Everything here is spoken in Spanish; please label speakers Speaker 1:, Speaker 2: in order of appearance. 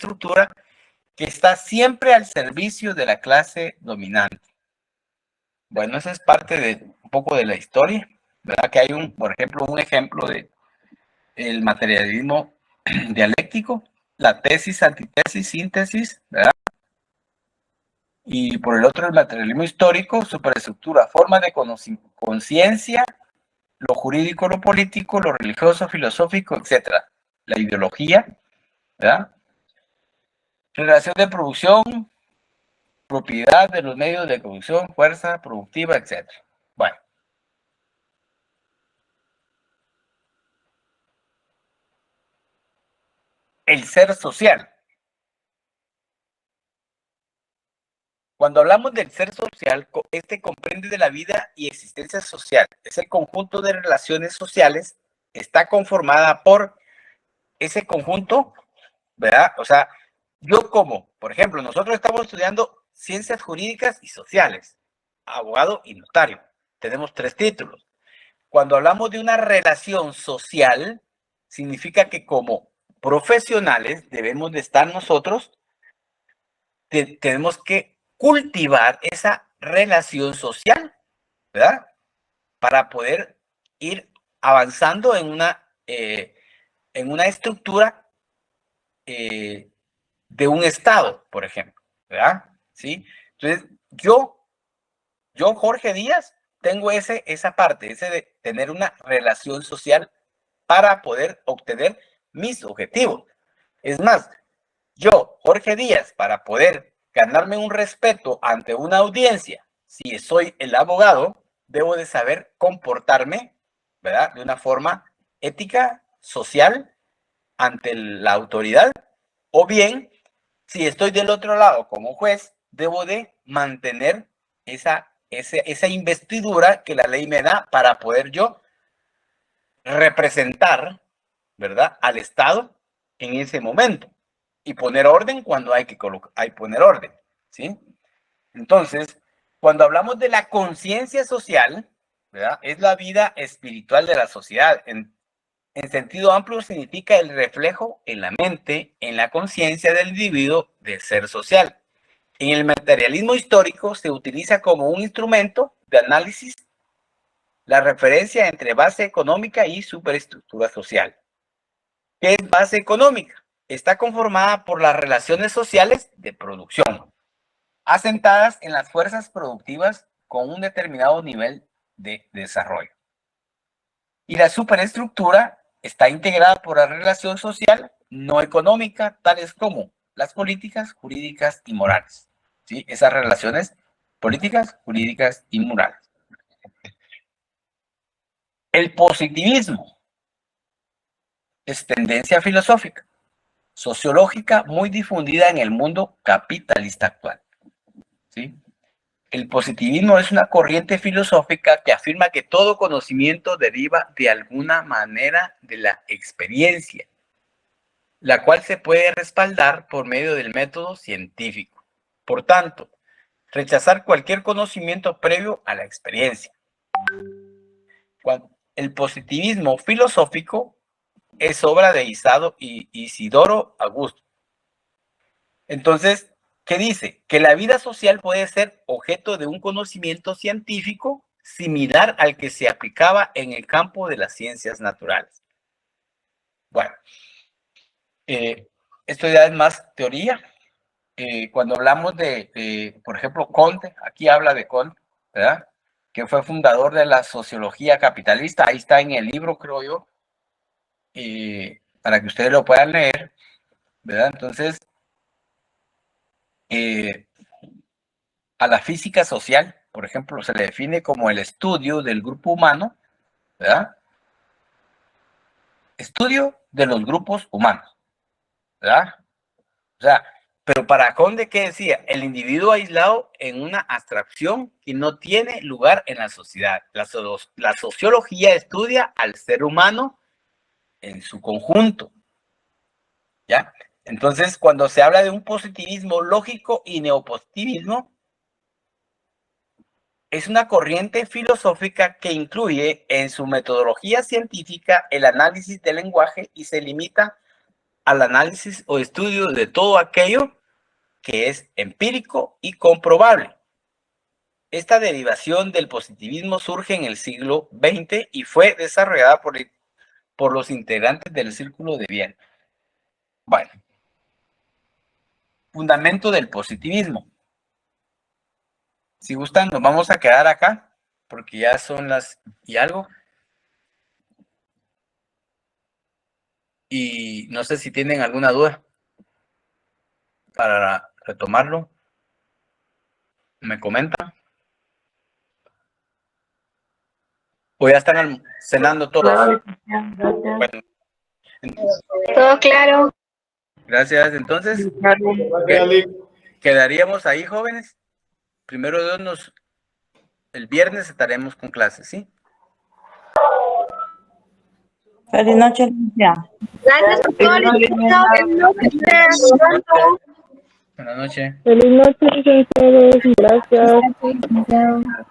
Speaker 1: superestructura que está siempre al servicio de la clase dominante. Bueno, eso es parte de un poco de la historia, ¿verdad? Que hay un ejemplo de el materialismo dialéctico, la tesis, antitesis, síntesis, ¿verdad? Y por el otro, el materialismo histórico, superestructura, forma de conciencia, lo jurídico, lo político, lo religioso, filosófico, etcétera. La ideología, ¿verdad? Relación de producción, propiedad de los medios de producción, fuerza productiva, etcétera. Bueno. El ser social. Cuando hablamos del ser social, este comprende de la vida y existencia social. Es el conjunto de relaciones sociales, está conformada por ese conjunto, ¿verdad? O sea, yo como, por ejemplo, nosotros estamos estudiando ciencias jurídicas y sociales, abogado y notario. Tenemos 3 títulos. Cuando hablamos de una relación social, significa que como profesionales debemos de estar nosotros, tenemos que cultivar esa relación social, ¿verdad? Para poder ir avanzando en una estructura de un Estado, por ejemplo, ¿verdad? ¿Sí? Entonces, yo Jorge Díaz, tengo esa parte, ese de tener una relación social para poder obtener mis objetivos. Es más, yo, Jorge Díaz, para poder ganarme un respeto ante una audiencia, si soy el abogado, debo de saber comportarme, ¿verdad? De una forma ética, social, ante la autoridad, o bien, si estoy del otro lado como juez, debo de mantener esa investidura que la ley me da para poder yo representar, ¿verdad?, al Estado en ese momento y poner orden cuando hay que poner orden, ¿sí? Entonces, cuando hablamos de la conciencia social, ¿verdad?, es la vida espiritual de la sociedad. En sentido amplio significa el reflejo en la mente, en la conciencia del individuo del ser social. En el materialismo histórico se utiliza como un instrumento de análisis la referencia entre base económica y superestructura social. ¿Qué es base económica? Está conformada por las relaciones sociales de producción, asentadas en las fuerzas productivas con un determinado nivel de desarrollo. Y la superestructura está integrada por la relación social no económica, tales como las políticas, jurídicas y morales. ¿Sí? Esas relaciones políticas, jurídicas y morales. El positivismo es tendencia filosófica, sociológica muy difundida en el mundo capitalista actual. ¿Sí? El positivismo es una corriente filosófica que afirma que todo conocimiento deriva de alguna manera de la experiencia, la cual se puede respaldar por medio del método científico. Por tanto, rechazar cualquier conocimiento previo a la experiencia. El positivismo filosófico es obra de Isidoro Augusto. Entonces, ¿qué dice? Que la vida social puede ser objeto de un conocimiento científico similar al que se aplicaba en el campo de las ciencias naturales. Bueno, esto ya es más teoría. Cuando hablamos por ejemplo, Comte, aquí habla de Comte, ¿verdad?, que fue fundador de la sociología capitalista. Ahí está en el libro, creo yo, para que ustedes lo puedan leer, ¿verdad? Entonces, a la física social, por ejemplo, se le define como el estudio del grupo humano, ¿verdad? Estudio de los grupos humanos, ¿verdad? O sea, pero para Conde, ¿qué decía? El individuo aislado en una abstracción que no tiene lugar en la sociedad. La sociología estudia al ser humano en su conjunto, ¿ya? Entonces, cuando se habla de un positivismo lógico y neopositivismo, es una corriente filosófica que incluye en su metodología científica el análisis del lenguaje y se limita al análisis o estudio de todo aquello que es empírico y comprobable. Esta derivación del positivismo surge en el siglo XX y fue desarrollada por los integrantes del Círculo de Viena. Bueno, fundamento del positivismo. Si gustan, nos vamos a quedar acá, porque ya son las y algo. Y no sé si tienen alguna duda para retomarlo. ¿Me comentan? ¿O ya están cenando todos? Bueno,
Speaker 2: Todo claro.
Speaker 1: gracias. Entonces, quedaríamos ahí, jóvenes. Primero Dios, el viernes estaremos con clases, ¿sí?
Speaker 3: Feliz noche, Lidia.
Speaker 2: Gracias por todo.
Speaker 1: Buenas noches.
Speaker 4: Feliz noche a todos. Gracias.